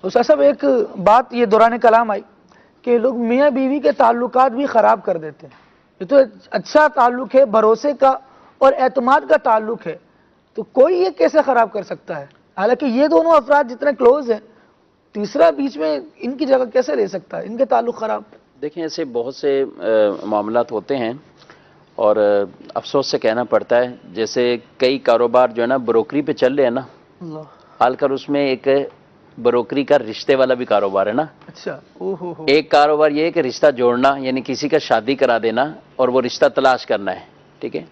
استاد صاحب ایک بات یہ دوران کلام آئی کہ لوگ میاں بیوی کے تعلقات بھی خراب کر دیتے ہیں. یہ تو اچھا تعلق ہے، بھروسے کا اور اعتماد کا تعلق ہے، تو کوئی یہ کیسے خراب کر سکتا ہے؟ حالانکہ یہ دونوں افراد جتنے کلوز ہیں، تیسرا بیچ میں ان کی جگہ کیسے لے سکتا ہے؟ ان کے تعلق خراب. دیکھیں ایسے بہت سے معاملات ہوتے ہیں اور افسوس سے کہنا پڑتا ہے، جیسے کئی کاروبار جو ہے نا بروکری پہ چل رہے ہیں نا، حال کر اس میں ایک بروکری کا رشتے والا بھی کاروبار ہے نا. اچھا. ایک کاروبار یہ ہے کہ رشتہ جوڑنا، یعنی کسی کا شادی کرا دینا اور وہ رشتہ تلاش کرنا ہے، ٹھیک ہے.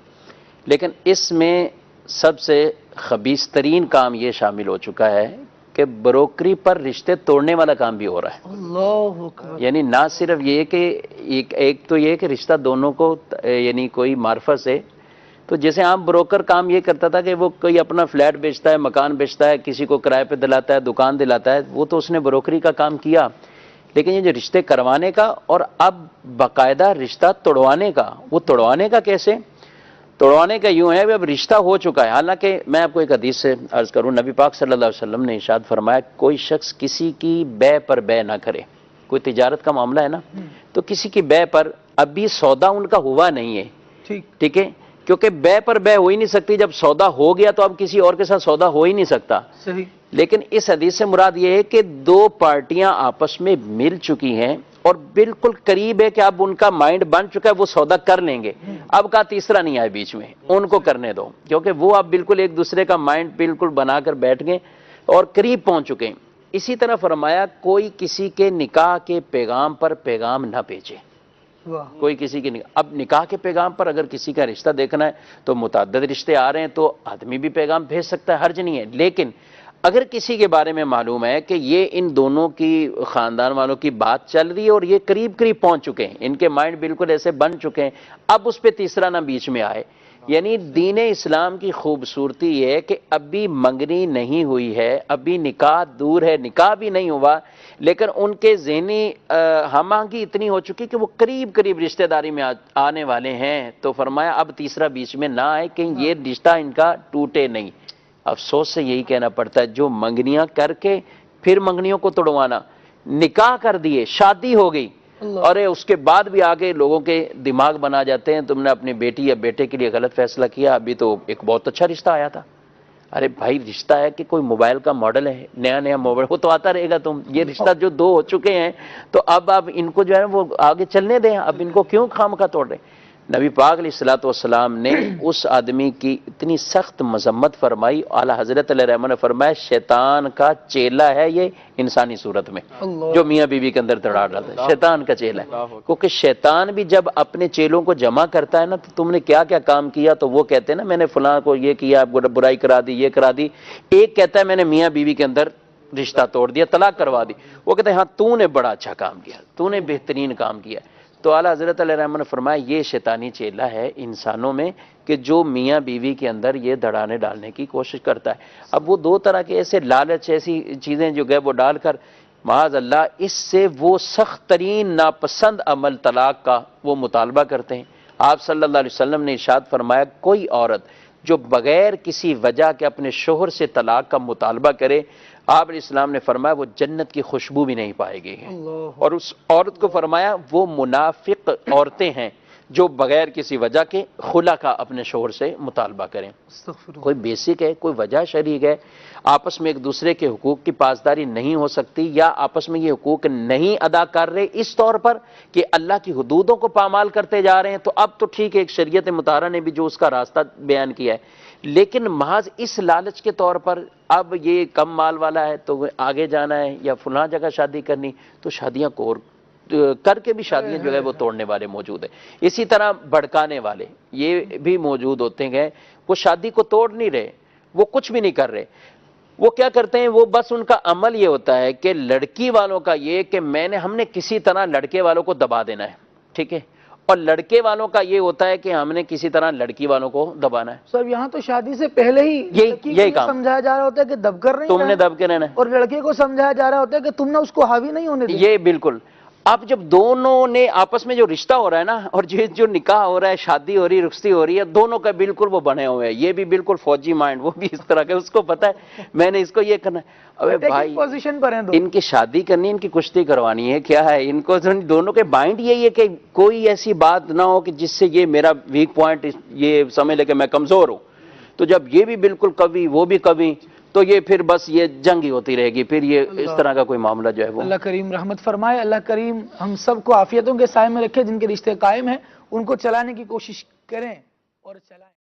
لیکن اس میں سب سے خبیث ترین کام یہ شامل ہو چکا ہے کہ بروکری پر رشتے توڑنے والا کام بھی ہو رہا ہے. اللہ اکبر. یعنی نہ صرف یہ کہ ایک تو یہ کہ رشتہ دونوں کو یعنی کوئی معرفت سے، تو جیسے عام بروکر کام یہ کرتا تھا کہ وہ کوئی اپنا فلیٹ بیچتا ہے، مکان بیچتا ہے، کسی کو کرائے پہ دلاتا ہے، دکان دلاتا ہے، وہ تو اس نے بروکری کا کام کیا. لیکن یہ جو رشتے کروانے کا اور اب باقاعدہ رشتہ توڑوانے کا، وہ توڑوانے کا کیسے؟ توڑوانے کا یوں ہے اب رشتہ ہو چکا ہے. حالانکہ میں آپ کو ایک حدیث سے عرض کروں، نبی پاک صلی اللہ علیہ وسلم نے ارشاد فرمایا کوئی شخص کسی کی بے پر بے نہ کرے. کوئی تجارت کا معاملہ ہے نا، تو کسی کی بے پر، ابھی سودا ان کا ہوا نہیں ہے، ٹھیک ہے، کیونکہ بے پر بے ہو ہی نہیں سکتی. جب سودا ہو گیا تو اب کسی اور کے ساتھ سودا ہو ہی نہیں سکتا. صحیح. لیکن اس حدیث سے مراد یہ ہے کہ دو پارٹیاں آپس میں مل چکی ہیں اور بالکل قریب ہے کہ اب ان کا مائنڈ بن چکا ہے، وہ سودا کر لیں گے. اب کا تیسرا نہیں آئے بیچ میں، ان کو کرنے دو، کیونکہ وہ اب بالکل ایک دوسرے کا مائنڈ بالکل بنا کر بیٹھ گئے اور قریب پہنچ چکے ہیں. اسی طرح فرمایا کوئی کسی کے نکاح کے پیغام پر پیغام نہ بھیجے. کوئی کسی کے اب نکاح کے پیغام پر اگر کسی کا رشتہ دیکھنا ہے تو متعدد رشتے آ رہے ہیں تو آدمی بھی پیغام بھیج سکتا ہے، حرج نہیں ہے. لیکن اگر کسی کے بارے میں معلوم ہے کہ یہ ان دونوں کی خاندان والوں کی بات چل رہی ہے اور یہ قریب قریب پہنچ چکے ہیں، ان کے مائنڈ بالکل ایسے بن چکے ہیں، اب اس پہ تیسرا نہ بیچ میں آئے. یعنی دین اسلام کی خوبصورتی یہ ہے کہ ابھی منگنی نہیں ہوئی ہے، ابھی نکاح دور ہے، نکاح بھی نہیں ہوا، لیکن ان کے ذہنی ہم آہنگی اتنی ہو چکی کہ وہ قریب قریب رشتہ داری میں آنے والے ہیں. تو فرمایا اب تیسرا بیچ میں نہ آئے کہ یہ رشتہ ان کا ٹوٹے نہیں. افسوس سے یہی کہنا پڑتا ہے جو منگنیاں کر کے پھر منگنیوں کو توڑوانا، نکاح کر دیے، شادی ہو گئی اور اس کے بعد بھی آگے لوگوں کے دماغ بنا جاتے ہیں تم نے اپنی بیٹی یا بیٹے کے لیے غلط فیصلہ کیا. ابھی تو ایک بہت اچھا رشتہ آیا تھا. ارے بھائی رشتہ ہے کہ کوئی موبائل کا ماڈل ہے، نیا نیا موبائل، وہ تو آتا رہے گا. یہ رشتہ جو دو ہو چکے ہیں تو اب ان کو جو ہے وہ آگے چلنے دیں، اب ان کو کیوں خواہ توڑ رہے ہیں؟ نبی پاک علیہ الصلوۃ والسلام نے اس آدمی کی اتنی سخت مذمت فرمائی. اعلی حضرت علیہ رحمہ نے فرمایا شیطان کا چیلا ہے یہ انسانی صورت میں، جو میاں بیوی کے اندر دراڑ ڈالتا ہے، شیطان کا چیلا ہے. کیونکہ شیطان بھی جب اپنے چیلوں کو جمع کرتا ہے نا تو تم نے کیا کیا کام کیا، تو وہ کہتے ہیں نا میں نے فلاں کو یہ کیا، برائی کرا دی، یہ کرا دی. ایک کہتا ہے میں نے میاں بیوی کے اندر رشتہ توڑ دیا، طلاق کروا دی. وہ کہتے ہیں ہاں تو نے بڑا اچھا کام کیا، تو نے بہترین کام کیا. تو اعلیٰ حضرت علیہ رحمہ نے فرمایا یہ شیطانی چیلا ہے انسانوں میں کہ جو میاں بیوی کے اندر یہ دڑانے ڈالنے کی کوشش کرتا ہے. اب وہ دو طرح کے ایسے لالچ، ایسی چیزیں جو گئے وہ ڈال کر معاذ اللہ اس سے وہ سخت ترین ناپسند عمل طلاق کا وہ مطالبہ کرتے ہیں. آپ صلی اللہ علیہ وسلم نے ارشاد فرمایا کوئی عورت جو بغیر کسی وجہ کے اپنے شوہر سے طلاق کا مطالبہ کرے، آپ علیہ السلام نے فرمایا وہ جنت کی خوشبو بھی نہیں پائے گی. اور اس عورت کو فرمایا وہ منافق عورتیں ہیں جو بغیر کسی وجہ کے خلا کا اپنے شوہر سے مطالبہ کریں. کوئی بیسک ہے، کوئی وجہ شریک ہے، آپس میں ایک دوسرے کے حقوق کی پاسداری نہیں ہو سکتی یا آپس میں یہ حقوق نہیں ادا کر رہے اس طور پر کہ اللہ کی حدودوں کو پامال کرتے جا رہے ہیں، تو اب تو ٹھیک ہے ایک شریعت مطہرہ نے بھی جو اس کا راستہ بیان کیا ہے. لیکن محض اس لالچ کے طور پر اب یہ کم مال والا ہے تو آگے جانا ہے یا فلاں جگہ شادی کرنی، تو شادیاں کو کر کے بھی شادیاں جو ہے وہ توڑنے والے موجود ہیں. اسی طرح بھڑکانے والے یہ بھی موجود ہوتے ہیں. وہ شادی کو توڑ نہیں رہے، وہ کچھ بھی نہیں کر رہے. وہ کیا کرتے ہیں، وہ بس ان کا عمل یہ ہوتا ہے کہ لڑکی والوں کا یہ کہ ہم نے کسی طرح لڑکے والوں کو دبا دینا ہے، ٹھیک ہے، اور لڑکے والوں کا یہ ہوتا ہے کہ ہم نے کسی طرح لڑکی والوں کو دبانا ہے. سر یہاں تو شادی سے پہلے ہی یہی کام سمجھایا جا رہا ہوتا ہے کہ دب کر رہی تم نے دب کے رہنا ہے، اور لڑکے کو سمجھایا جا رہا ہوتا ہے کہ تم نے اس کو حاوی نہیں ہونے دیا. یہ بالکل. اب جب دونوں نے آپس میں جو رشتہ ہو رہا ہے نا، اور جو نکاح ہو رہا ہے، شادی ہو رہی ہے، رخصتی ہو رہی ہے، دونوں کا بالکل وہ بنے ہوئے ہیں، یہ بھی بالکل فوجی مائنڈ، وہ بھی اس طرح کا، اس کو پتا ہے میں نے اس کو یہ کرنا ہے۔ ابے بھائی پوزیشن پر ہیں دو، ان کی شادی کرنی، ان کی کشتی کروانی ہے، کیا ہے ان کو؟ دونوں کے مائنڈ یہی ہے کہ کوئی ایسی بات نہ ہو کہ جس سے یہ میرا ویک پوائنٹ یہ سمجھ لے کہ میں کمزور ہوں۔ تو جب یہ بھی بالکل قوی، وہ بھی قوی، تو یہ پھر بس یہ جنگ ہی ہوتی رہے گی، پھر یہ اس طرح کا کوئی معاملہ جو ہے وہ۔ اللہ کریم رحمت فرمائے، اللہ کریم ہم سب کو عافیتوں کے سائے میں رکھے، جن کے رشتے قائم ہیں ان کو چلانے کی کوشش کریں اور چلائیں۔